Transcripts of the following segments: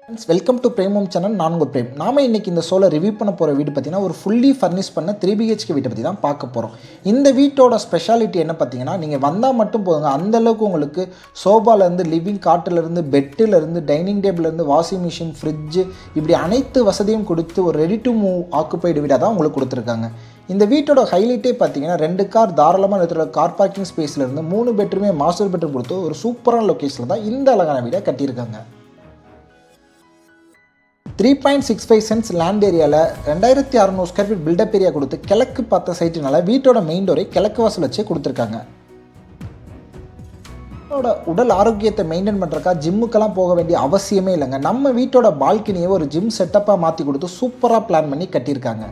Friends, welcome to Premam channel. நான் உங்கள் frame. நாம் இன்றைக்கி இந்த ஷோவில் ரிவ்யூ பண்ண போகிற வீடு பார்த்திங்கன்னா ஒரு ஃபுல்லி ஃபர்னிஷ் பண்ண 3BHK வீட்டை பற்றி தான் பார்க்க போகிறோம். இந்த வீட்டோட ஸ்பெஷாலிட்டி என்ன பார்த்தீங்கன்னா, நீங்கள் வந்தால் மட்டும் போதுங்க, அந்தளவுக்கு உங்களுக்கு சோபாலேருந்து லிவிங் காட்டிலேருந்து பெட்டிலேருந்து டைனிங் டேபிள்லேருந்து வாஷிங் மிஷின் ஃப்ரிட்ஜு இப்படி அனைத்து வசதியும் கொடுத்து ஒரு ரெடி டு மூவ் ஆக்குப்பைடு வீடாக தான் உங்களுக்கு கொடுத்துருக்காங்க. இந்த வீட்டோட ஹைலைட்டே பார்த்தீங்கன்னா 2 கார் தாராளமாக நிறுத்துகிற கார் பார்க்கிங் ஸ்பேஸ்லேருந்து 3 பெட்ரூமே மாஸ்டர் பெட்ரூம் கொடுத்து ஒரு சூப்பரான லொக்கேஷனில் தான் இந்த அழகான வீடை கட்டியிருக்காங்க. 3.65 சென்ட்ஸ் லேண்ட் ஏரியாவில் 2600 ஸ்கொயர் ஃபீட் பில்டப் ஏரியா கொடுத்து கிழக்கு பார்த்த சைட்டுனால வீட்டோட மெயின் டோரை கிழக்கு வாசல் வச்சே கொடுத்துருக்காங்க. உடல் ஆரோக்கியத்தை மெயின்டைன் பண்ணுறக்கா ஜிம்முக்கெல்லாம் போக வேண்டிய அவசியமே இல்லைங்க. நம்ம வீட்டோட பால்கனியை ஒரு ஜிம் செட்டப்பாக மாற்றி கொடுத்து சூப்பராக பிளான் பண்ணி கட்டியிருக்காங்க.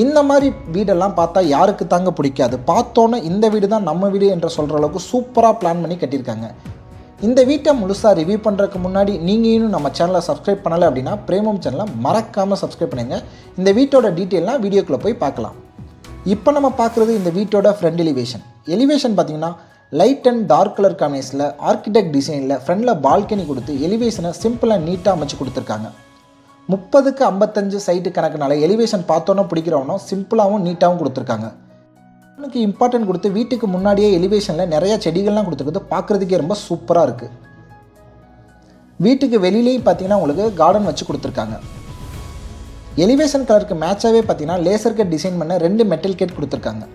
இந்த மாதிரி வீடெல்லாம் பார்த்தா யாருக்கு தாங்க பிடிக்காது? பார்த்தோன்னே இந்த வீடு தான் நம்ம வீடு என்று சொல்கிற அளவுக்கு சூப்பராக பிளான் பண்ணி கட்டியிருக்காங்க. இந்த வீட்டை முழுசாக ரிவ்யூ பண்ணுறதுக்கு முன்னாடி நீங்கள் இன்னும் நம்ம சேனலை சப்ஸ்கிரைப் பண்ணலை அப்படின்னா பிரேமம் சேனலை மறக்காமல் சப்ஸ்கிரைப் பண்ணுங்க. இந்த வீட்டோட டீட்டெயிலாம் வீடியோக்குள்ளே போய் பார்க்கலாம். இப்போ நம்ம பார்க்குறது இந்த வீட்டோட ஃப்ரண்ட் எலிவேஷன் பார்த்திங்கன்னா லைட் அண்ட் டார்க் கலர் காம்பினேஷனில் ஆர்கிடெக்ட் டிசைனில் ஃப்ரண்டில் பால்கனி கொடுத்து எலிவேஷனை சிம்பிளாக நீட்டாக அமைச்சு கொடுத்துருக்காங்க. 30க்கு 55 சைட்டு கணக்குனால எலிவேஷன் பார்த்தோன்னே பிடிக்கிறவனும் சிம்பிளாகவும் நீட்டாகவும் கொடுத்துருக்காங்க. எனக்கு இம்பார்ட்டன்ட் கொடுத்து வீட்டுக்கு முன்னாடியே எலிவேஷனில் நிறைய செடிகள்லாம் கொடுத்துருக்குது, பார்க்குறதுக்கே ரொம்ப சூப்பராக இருக்குது. வீட்டுக்கு வெளியிலேயும் பார்த்தீங்கன்னா உங்களுக்கு கார்டன் வச்சு கொடுத்துருக்காங்க. எலிவேஷன் கலருக்கு மேட்சாகவே பார்த்தீங்கன்னா லேசர் கட் டிசைன் பண்ண 2 மெட்டல் கேட் கொடுத்துருக்காங்க.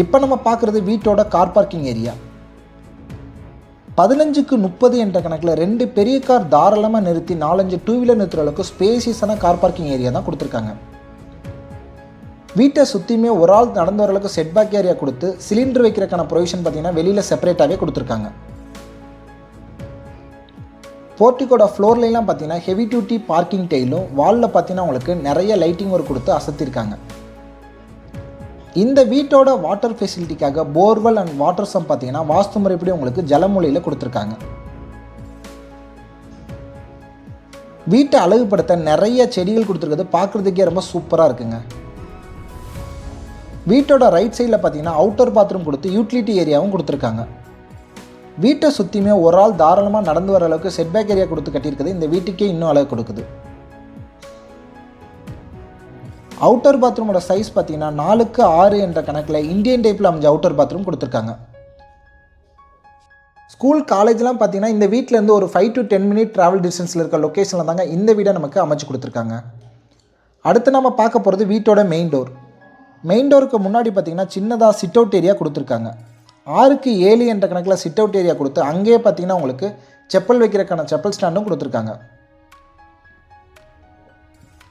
இப்போ நம்ம பார்க்குறது வீட்டோட கார் பார்க்கிங் ஏரியா. 15க்கு 30 என்ற கணக்கில் 2 பெரிய கார் தாராளமாக நிறுத்தி 4-5 டூ வீலர் நிறுத்துகிற அளவுக்கு ஸ்பேசியஸான கார் பார்க்கிங் ஏரியா தான் கொடுத்துருக்காங்க. வீட்டை சுற்றியுமே ஒரு ஆள் நடந்து வர அளவுக்கு செட்பேக் ஏரியா கொடுத்து சிலிண்டர் வைக்கிறதுக்கான ப்ரொவிஷன் பார்த்தீங்கன்னா வெளியில் செப்பரேட்டாகவே கொடுத்துருக்காங்க. போர்ட்டிக்கோட ஃப்ளோர்லாம் பார்த்தீங்கன்னா ஹெவி டியூட்டி பார்க்கிங் டைலும் வாலில் பார்த்தீங்கன்னா உங்களுக்கு நிறைய லைட்டிங் ஒர்க் கொடுத்து அசத்திருக்காங்க. இந்த வீட்டோட வாட்டர் ஃபெசிலிட்டிக்காக போர்வெல் அண்ட் வாட்டர் சம் பார்த்தீங்கன்னா வாஸ்து முறைப்படி உங்களுக்கு ஜலமூலையில் கொடுத்துருக்காங்க. வீட்டை அழகுபடுத்த நிறைய செடிகள் கொடுத்துருக்கிறது பார்க்குறதுக்கே ரொம்ப சூப்பராக இருக்குங்க. வீட்டோட ரைட் சைடில் பார்த்தீங்கன்னா அவுட்டர் பாத்ரூம் கொடுத்து யூட்டிலிட்டி ஏரியாவும் கொடுத்துருக்காங்க. வீட்டை சுற்றியுமே ஒரு ஆள் தாராளமாக நடந்து வர அளவுக்கு செட்பேக் ஏரியா கொடுத்து கட்டியிருக்குது இந்த வீட்டுக்கே இன்னும் அழகு கொடுக்குது. அவுட்டர் பாத்ரூமோட சைஸ் பார்த்தீங்கன்னா 4க்கு 6 என்ற கணக்கில் இந்தியன் டைப்பில் அமைஞ்ச அவுட்டர் பாத்ரூம் கொடுத்துருக்காங்க. ஸ்கூல் காலேஜ்லாம் பார்த்தீங்கன்னா இந்த வீட்டிலேருந்து ஒரு 5 to 10 மினிட் ட்ராவல் டிஸ்டன்ஸில் இருக்க லொக்கேஷனில் தாங்க இந்த வீடை நமக்கு அமைச்சு கொடுத்துருக்காங்க. அடுத்து நம்ம பார்க்க போகிறது வீட்டோட மெயின் டோருக்கு முன்னாடி பார்த்திங்கன்னா சின்னதாக சிட் அவுட் ஏரியா கொடுத்துருக்காங்க. 6க்கு 7 என்ற கணக்கில் சிட் அவுட் ஏரியா கொடுத்து அங்கேயே பார்த்திங்கன்னா உங்களுக்கு செப்பல் வைக்கிறதுக்கான செப்பல் ஸ்டாண்டும் கொடுத்துருக்காங்க.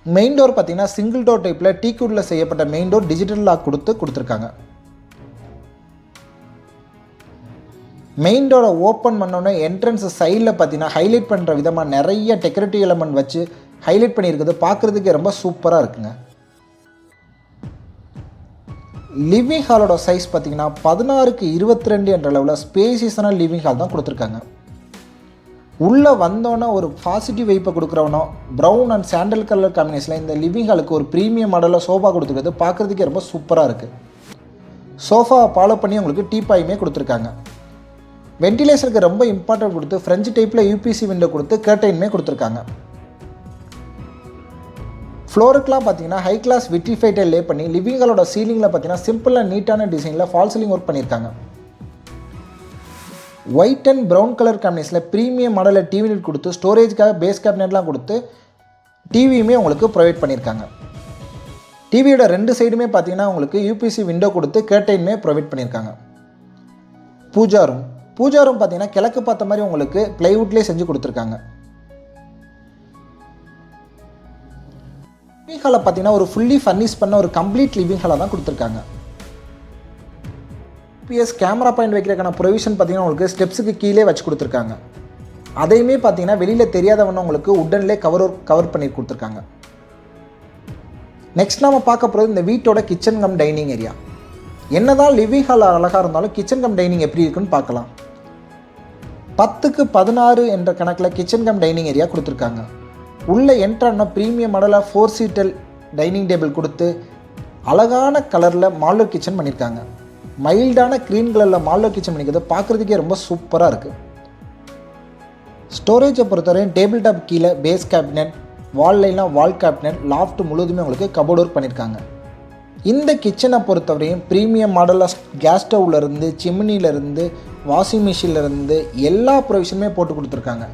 மெயின் டோர் பார்த்திங்கன்னா சிங்கிள் டோர் டைப்பில் டீக்குட்டில் செய்யப்பட்ட மெயின் டோர் டிஜிட்டல் லாக் கொடுத்துருக்காங்க. மெயின் டோரை ஓப்பன் பண்ணோன்னே என்ட்ரன்ஸ் சைடில் பார்த்திங்கன்னா ஹைலைட் பண்ணுற விதமாக நிறைய டெக்கரேட்டிவ் எலமெண்ட் வச்சு ஹைலைட் பண்ணியிருக்குது, பார்க்குறதுக்கே ரொம்ப சூப்பராக இருக்குங்க. லிவிங் ஹாலோட சைஸ் பார்த்திங்கன்னா 16க்கு 22 என்ற அளவில் ஸ்பேசியஸான லிவிங் ஹால் தான் கொடுத்துருக்காங்க. உள்ளே வந்தோன்னே ஒரு பாசிட்டிவ் வைப்பை கொடுக்குறவனோ ப்ரௌன் அண்ட் சாண்டல் கலர் காம்பினேஷனில் இந்த லிவிங் ஹாலுக்கு ஒரு ப்ரீமியம் மாடலில் சோஃபா கொடுத்துருக்கிறது பார்க்குறதுக்கே ரொம்ப சூப்பராக இருக்குது. சோஃபாவை ஃபாலோ பண்ணி உங்களுக்கு டீப்பாயுமே கொடுத்துருக்காங்க. வென்டிலேஷனுக்கு ரொம்ப இம்பார்ட்டன்ட் கொடுத்து ஃப்ரெஞ்சு டைப்பில் யூபிசி விண்டோ கொடுத்து கர்டைனுமே கொடுத்துருக்காங்க. ஃப்ளோருக்குலாம் பார்த்தீங்கன்னா ஹை கிளாஸ் விட்ரிஃபைட்டை லே பண்ணி லிவிங் ஹாலோட சீலிங்கில் பார்த்தீங்கன்னா சிம்பிள் அண்ட் நீட்டான டிசைனில் ஃபால் சீலிங் ஒர்க் பண்ணியிருக்காங்க. ஒயிட் அண்ட் ப்ரௌன் கலர் காம்பினேஷனில் ப்ரீமியம் மாடலில் டிவி யூனிட் கொடுத்து ஸ்டோரேஜ்க்காக பேஸ் கேபினெட்லாம் கொடுத்து டிவியுமே உங்களுக்கு ப்ரொவைட் பண்ணியிருக்காங்க. டிவியோட 2 சைடுமே பார்த்தீங்கன்னா உங்களுக்கு யூபிசி விண்டோ கொடுத்து கர்டைனுமே ப்ரொவைட் பண்ணியிருக்காங்க. பூஜா ரூம் பார்த்தீங்கன்னா கிழக்கு பார்த்த மாதிரி உங்களுக்கு பிளைவுட்லேயே செஞ்சு கொடுத்துருக்காங்க. லிவிங் ஹாலை பார்த்தீங்கன்னா ஒரு ஃபுல்லி ஃபர்னிஷ் பண்ண ஒரு கம்ப்ளீட் லிவிங் ஹாலாக தான் கொடுத்துருக்காங்க. பிஎஸ் கேமரா பாயிண்ட் வைக்கிறதுக்கான ப்ரொவிஷன் பார்த்தீங்கன்னா உங்களுக்கு ஸ்டெப்ஸுக்கு கீழே வச்சு கொடுத்துருக்காங்க. அதையுமே பார்த்தீங்கன்னா வெளியில் தெரியாதவண்ணம் உங்களுக்கு உட்டன்லேயே கவர் பண்ணி கொடுத்துருக்காங்க. நெக்ஸ்ட் நம்ம பார்க்க போகிறது இந்த வீட்டோட கிச்சன் கம் டைனிங் ஏரியா. என்ன தான் லிவிங் ஹால் அழகாக இருந்தாலும் கிச்சன் கம் டைனிங் எப்படி இருக்குன்னு பார்க்கலாம். 10க்கு 16 என்ற கணக்கில் கிச்சன் கம் டைனிங் ஏரியா கொடுத்துருக்காங்க. உள்ளே என்ட்ரான ப்ரீமியம் மாடலாக 4 சீட்டல் டைனிங் டேபிள் கொடுத்து அழகான கலரில் மாடலர் கிச்சன் பண்ணியிருக்காங்க. மைல்டான க்ரீன் கலரில் மாடலர் கிச்சன் பண்ணிக்கிறது பார்க்குறதுக்கே ரொம்ப சூப்பராக இருக்குது. ஸ்டோரேஜை பொறுத்தவரையும் டேபிள் டாப் கீழே பேஸ் கேபினெட், வால்லைலாம் வால் கேபினெட், லாஃப்ட் முழுவதுமே உங்களுக்கு கபோர்ட் ஒர்க் பண்ணியிருக்காங்க. இந்த கிச்சனை பொறுத்தவரையும் ப்ரீமியம் மாடலாக கேஸ் ஸ்டவ்லேருந்து, சிம்னிலேருந்து, வாஷிங் மிஷின்லேருந்து எல்லா ப்ரொவிஷனுமே போட்டு கொடுத்துருக்காங்க.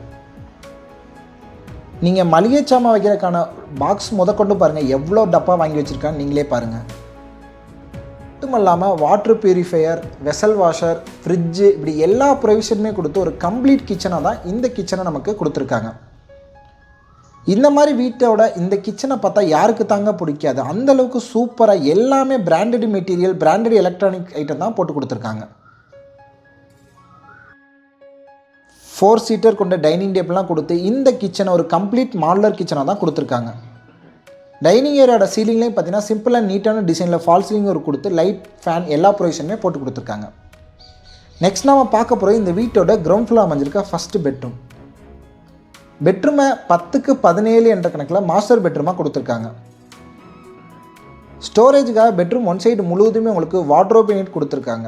நீங்கள் மளிகை சாமான் வைக்கிறதுக்கான பாக்ஸ் முதற்கொண்டு பாருங்கள் எவ்வளோ டப்பா வாங்கி வச்சுருக்கான்னு நீங்களே பாருங்கள். மட்டும் இல்லாமல் water purifier, vessel washer, fridge, இப்படி எல்லா ப்ரொவிஷனுமே கொடுத்து ஒரு கம்ப்ளீட் கிச்சனாக தான் இந்த கிச்சனை நமக்கு கொடுத்துருக்காங்க. இந்த மாதிரி வீட்டோட இந்த கிச்சனை பார்த்தா யாருக்கு தாங்க பிடிக்காது? அந்தளவுக்கு சூப்பராக எல்லாமே branded material, branded electronic item தான் போட்டு கொடுத்துருக்காங்க. 4 சீட்டர் கொண்ட டைனிங் டேபிள்லாம் கொடுத்து இந்த கிச்சனை ஒரு கம்ப்ளீட் மாடுலர் கிச்சனாக தான் கொடுத்துருக்காங்க. டைனிங் ஏரியாவோட சீலிங்லேயும் பார்த்தீங்கன்னா சிம்பிள் அண்ட் நீட்டான டிசைனில் ஃபால் சீலிங் ஒரு கொடுத்து லைட், ஃபேன் எல்லா ப்ரொவிஷனுமே போட்டு கொடுத்துருக்காங்க. நெக்ஸ்ட் நாம் பார்க்க போகிறோம் இந்த வீட்டோட கிரவுண்ட் ஃப்ளோர் அமைஞ்சிருக்க ஃபஸ்ட்டு பெட்ரூம். பெட்ரூமை 10க்கு 17 என்ற கணக்கில் மாஸ்டர் பெட்ரூமாக கொடுத்துருக்காங்க. ஸ்டோரேஜுக்காக பெட்ரூம் ஒன் சைடு முழுவதுமே உங்களுக்கு வார்ட்ரோப் யூனிட் கொடுத்துருக்காங்க.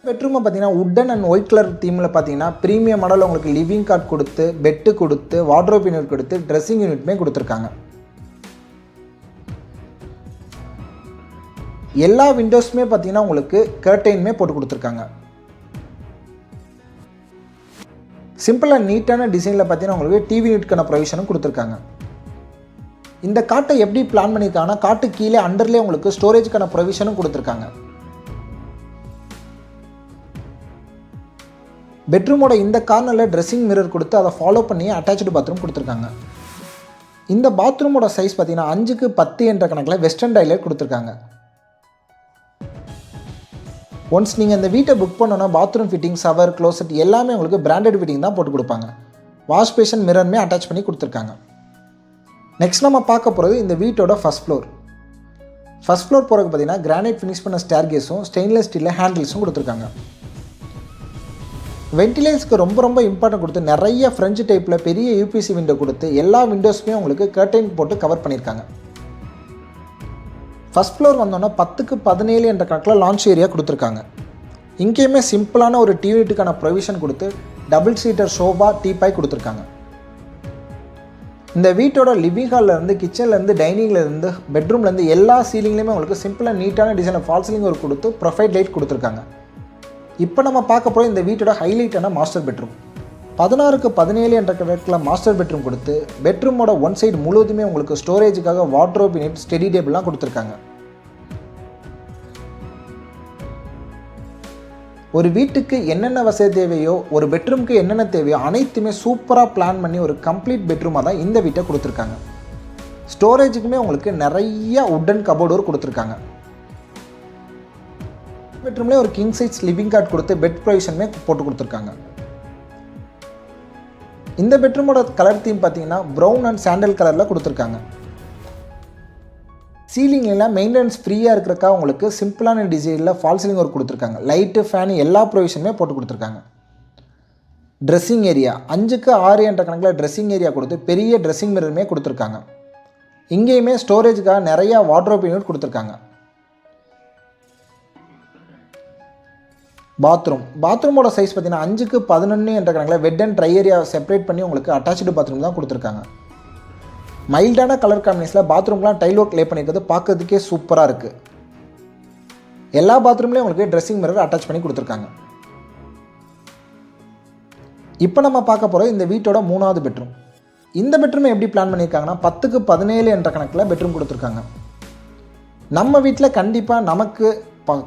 பெட்ரூமை பார்த்தீங்கன்னா உட்டன் அண்ட் ஒயிட் கலர் தீமில் பார்த்தீங்கன்னா ப்ரீமியம் மாடல் உங்களுக்கு லிவிங் கார்ட் கொடுத்து, பெட்டு கொடுத்து, வார்ட்ரோப் யூனிட் கொடுத்து, ட்ரெஸ்ஸிங் யூனிட்டுமே கொடுத்துருக்காங்க. எல்லா விண்டோஸுமே பார்த்தீங்கன்னா உங்களுக்கு கர்டைனுமே போட்டு கொடுத்துருக்காங்க. சிம்பிள் அண்ட் நீட்டான டிசைனில் பார்த்தீங்கன்னா உங்களுக்கு டிவி யூனிட்கான ப்ரொவிஷனும் கொடுத்துருக்காங்க. இந்த காட்டை எப்படி பிளான் பண்ணியிருக்காங்கன்னா காட்டு கீழே அண்டர்லேயே உங்களுக்கு ஸ்டோரேஜுக்கான ப்ரொவிஷனும் கொடுத்துருக்காங்க. பெட்ரூமோட இந்த கார்னரில் ட்ரெஸ்ஸிங் மிரர் கொடுத்து அதை ஃபாலோ பண்ணி அட்டாச்சு பாத்ரூம் கொடுத்துருக்காங்க. இந்த பாத்ரூமோட சைஸ் பார்த்தீங்கன்னா 5க்கு 10 என்ற கணக்கில் வெஸ்டர்ன் டைலர் கொடுத்துருக்காங்க. ஒன்ஸ் நீங்கள் இந்த வீட்டை புக் பண்ணோன்னா பாத்ரூம் ஃபிட்டிங், ஷவர், க்ளோசெட் எல்லாமே உங்களுக்கு பிராண்டட் ஃபிட்டிங் தான் போட்டு கொடுப்பாங்க. வாஷ் பேஷன், மிரருமே அட்டாச் பண்ணி கொடுத்துருக்காங்க. நெக்ஸ்ட் நம்ம பார்க்க போகிறது இந்த வீட்டோட ஃபஸ்ட் ஃப்ளோர். ஃபஸ்ட் ஃப்ளோர் போகிறதுக்கு பார்த்தீங்கன்னா கிரானைட் ஃபினிஷ் பண்ண ஸ்டேர் கேஸும் ஸ்டெயின்லெஸ் ஸ்டீலில் ஹேண்டில்ஸும் கொடுத்துருக்காங்க. வென்டிலேஷனுக்கு ரொம்ப இம்பார்ட்டன்ட் கொடுத்து நிறைய ஃப்ரெஞ்சு டைப்பில் பெரிய யூபிசி விண்டோ கொடுத்து எல்லா விண்டோஸுமே உங்களுக்கு கர்டைன் போட்டு கவர் பண்ணியிருக்காங்க. ஃபஸ்ட் ஃப்ளோர் வந்தோன்னா 10க்கு 17 என்ற கணக்கில் லான்ச் ஏரியா கொடுத்துருக்காங்க. இங்கேயுமே சிம்பிளான ஒரு டிவி யூனிட்டுக்கான ப்ரொவிஷன் கொடுத்து டபுள் சீட்டர் சோபா, டீபாய் கொடுத்துருக்காங்க. இந்த வீட்டோட லிவிங் ஹால்லேருந்து, கிச்சன்லேருந்து, டைனிங்லேருந்து, பெட்ரூம்லேருந்து எல்லா சீலிங்லேயுமே உங்களுக்கு சிம்பிளாக நீட்டான டிசைனில் ஃபால் சீலிங் ஒரு கொடுத்து ப்ரொஃபைல் லைட் கொடுத்துருக்காங்க. இப்போ நம்ம பார்க்க போகிறோம் இந்த வீட்டோட ஹைலைட்டான மாஸ்டர் பெட்ரூம். 16க்கு 17 என்ற கணக்கில் மாஸ்டர் பெட்ரூம் கொடுத்து பெட்ரூமோட ஒன் சைடு முழுவதுமே உங்களுக்கு ஸ்டோரேஜுக்காக வார்ட்ரோப் யூனிட், ஸ்டடி டேபிள்லாம் கொடுத்துருக்காங்க. ஒரு வீட்டுக்கு என்னென்ன வசதி தேவையோ, ஒரு பெட்ரூமுக்கு என்னென்ன தேவையோ அனைத்துமே சூப்பராக பிளான் பண்ணி ஒரு கம்ப்ளீட் பெட்ரூமாக தான் இந்த வீட்டை கொடுத்துருக்காங்க. ஸ்டோரேஜுக்குமே உங்களுக்கு நிறைய உட்டன் கபோர்ட் டோர் கொடுத்துருக்காங்க. பெட்ரூம்லேயே ஒரு கிங் சைஸ் லிவிங் கார்ட் கொடுத்து பெட் ப்ரொவிஷனுமே போட்டு கொடுத்துருக்காங்க. இந்த பெட்ரூமோட கலர் தீம் பார்த்தீங்கன்னா ப்ரௌன் அண்ட் சாண்டல் கலரில் கொடுத்துருக்காங்க. சீலிங்லாம் மெயின்டெனன்ஸ் ஃப்ரீயாக இருக்கிறக்கா உங்களுக்கு சிம்பிளான டிசைனில் ஃபால் சீலிங் ஒர்க் கொடுத்துருக்காங்க. லைட்டு, ஃபேனு எல்லா ப்ரொவிஷனுமே போட்டு கொடுத்துருக்காங்க. ட்ரெஸ்ஸிங் ஏரியா 5க்கு 6 என்ற கணக்கில் ட்ரெஸ்ஸிங் ஏரியா கொடுத்து பெரிய ட்ரெஸ்ஸிங் மிரருமே கொடுத்துருக்காங்க. இங்கேயுமே ஸ்டோரேஜுக்காக நிறையா வார்ட்ரோப் யூனிட் கொடுத்துருக்காங்க. பாத்ரூமோட சைஸ் பார்த்தீங்கன்னா 5க்கு 11 என்ற கணக்கில் வெட் அண்ட் ட்ரை ஏரியா செப்பரேட் பண்ணி உங்களுக்கு அட்டாச்சு பாத்ரூம் தான் கொடுத்துருக்காங்க. மைல்டான கலர் காம்பினேஷனில் பாத்ரூம்லாம் டைல் ஒர்க் லே பண்ணியிருக்கிறது பார்க்கறதுக்கே சூப்பராக இருக்குது. எல்லா பாத்ரூம்லேயும் உங்களுக்கு ட்ரெஸ்ஸிங் மிரர் அட்டாச் பண்ணி கொடுத்துருக்காங்க. இப்போ நம்ம பார்க்க போகிறோம் இந்த வீட்டோட 3வது பெட்ரூம். இந்த பெட்ரூமை எப்படி பிளான் பண்ணியிருக்காங்கன்னா 10க்கு 17 என்ற கணக்கில் பெட்ரூம் கொடுத்துருக்காங்க. நம்ம வீட்டில் கண்டிப்பாக நமக்கு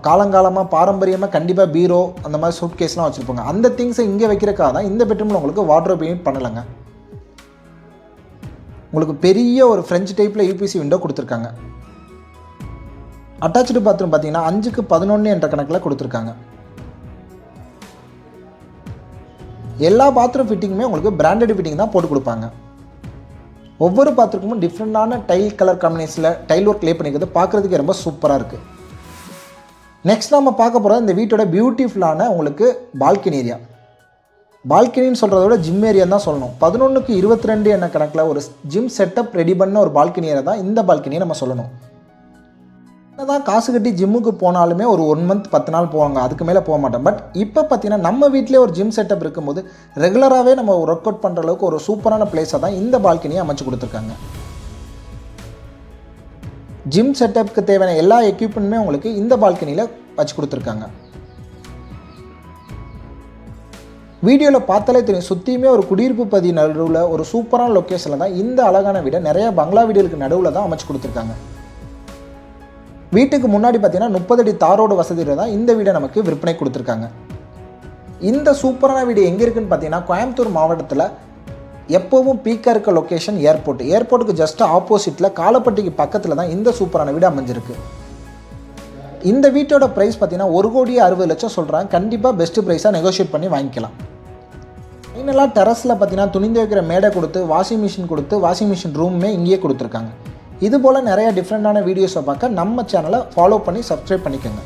காலங்காலமாக பாரம்பரியமாக கண்டிப்பாக பீரோ அந்த மாதிரி சூட் கேஸ்லாம் வச்சுருப்பாங்க. அந்த திங்ஸை இங்கே வைக்கிறக்காக தான் இந்த பெட்ரூமில் உங்களுக்கு வார்ட்ரோப் யூனிட் பண்ணலைங்க. உங்களுக்கு பெரிய ஒரு ஃப்ரெஞ்சு டைப்பில் யூபிசி விண்டோ கொடுத்துருக்காங்க. அட்டாச்சு பாத்ரூம் பார்த்தீங்கன்னா 5க்கு 11 என்ற கணக்கில் கொடுத்துருக்காங்க. எல்லா பாத்ரூம் ஃபிட்டிங்குமே உங்களுக்கு பிராண்டட் ஃபிட்டிங் தான் போட்டு கொடுப்பாங்க. ஒவ்வொரு பாத்ரூமும் டிஃப்ரெண்டான டைல் கலர் காம்பினேஷனில் டைல் ஒர்க் லே பண்ணிக்கிறது பார்க்குறதுக்கு ரொம்ப சூப்பராக இருக்குது. நெக்ஸ்ட் நம்ம பார்க்க போகிறது இந்த வீட்டோட பியூட்டிஃபுல்லான உங்களுக்கு பால்கனி ஏரியா. பால்கனின்னு சொல்கிறத விட ஜிம் ஏரியான்னு தான் சொல்லணும். 11க்கு 22 என்ற கணக்கில் ஒரு ஜிம் செட்டப் ரெடி பண்ண ஒரு பால்கனி ஏரியா தான் இந்த பால்கனியை நம்ம சொல்லணும். தான் காசு கட்டி ஜிம்முக்கு போனாலுமே ஒரு 1 மந்த் 10 நாள் போவாங்க, அதுக்கு மேலே போக மாட்டோம். பட் இப்போ பார்த்தீங்கன்னா நம்ம வீட்டிலே ஒரு ஜிம் செட்டப் இருக்கும்போது ரெகுலராகவே நம்ம ஒர்க் அவுட் பண்ணுற அளவுக்கு ஒரு சூப்பரான பிளேஸாக தான் இந்த பால்கனியை அமைச்சு கொடுத்துருக்காங்க. ஜிம் செட்டப்புக்கு தேவையான எல்லா எக்யூப்மெண்ட்டுமே உங்களுக்கு இந்த பால்கனியில் வச்சு கொடுத்துருக்காங்க. வீடியோவில் பார்த்தாலே தெரியும், சுற்றியுமே ஒரு குடியிருப்பு பகுதி நடுவில் ஒரு சூப்பரான லொக்கேஷனில் தான் இந்த அழகான வீடை நிறைய பங்களா வீடுகளுக்கு நடுவில் தான் அமைச்சு கொடுத்துருக்காங்க. வீட்டுக்கு முன்னாடி பார்த்தீங்கன்னா 30 அடி தாரோடு வசதியில் தான் இந்த வீடை நமக்கு விற்பனை கொடுத்துருக்காங்க. இந்த சூப்பரான வீடு எங்கே இருக்குதுன்னு பார்த்தீங்கன்னா கோயம்புத்தூர் மாவட்டத்தில் எப்போவும் பீக்காக இருக்க லொக்கேஷன் ஏர்போர்ட்டுக்கு ஜஸ்ட் ஆப்போசிட்டில் காலப்பட்டிக்கு பக்கத்தில் தான் இந்த சூப்பரான வீடு அமைஞ்சிருக்கு. இந்த வீட்டோட ப்ரைஸ் பார்த்தீங்கன்னா 1,60,00,000 சொல்கிறாங்க. கண்டிப்பாக பெஸ்ட்டு ப்ரைஸாக நெகோஷியேட் பண்ணி வாங்கிக்கலாம். ஃபைனலாக டெரஸில் பார்த்தீங்கன்னா துணி துவைக்கிற மேடை கொடுத்து வாஷிங் மிஷின் ரூமுமே இங்கேயே கொடுத்துருக்காங்க. இது போல் நிறைய டிஃப்ரெண்ட்டான வீடியோஸை பார்க்க நம்ம சேனலை ஃபாலோ பண்ணி சப்ஸ்கிரைப் பண்ணிக்கோங்க.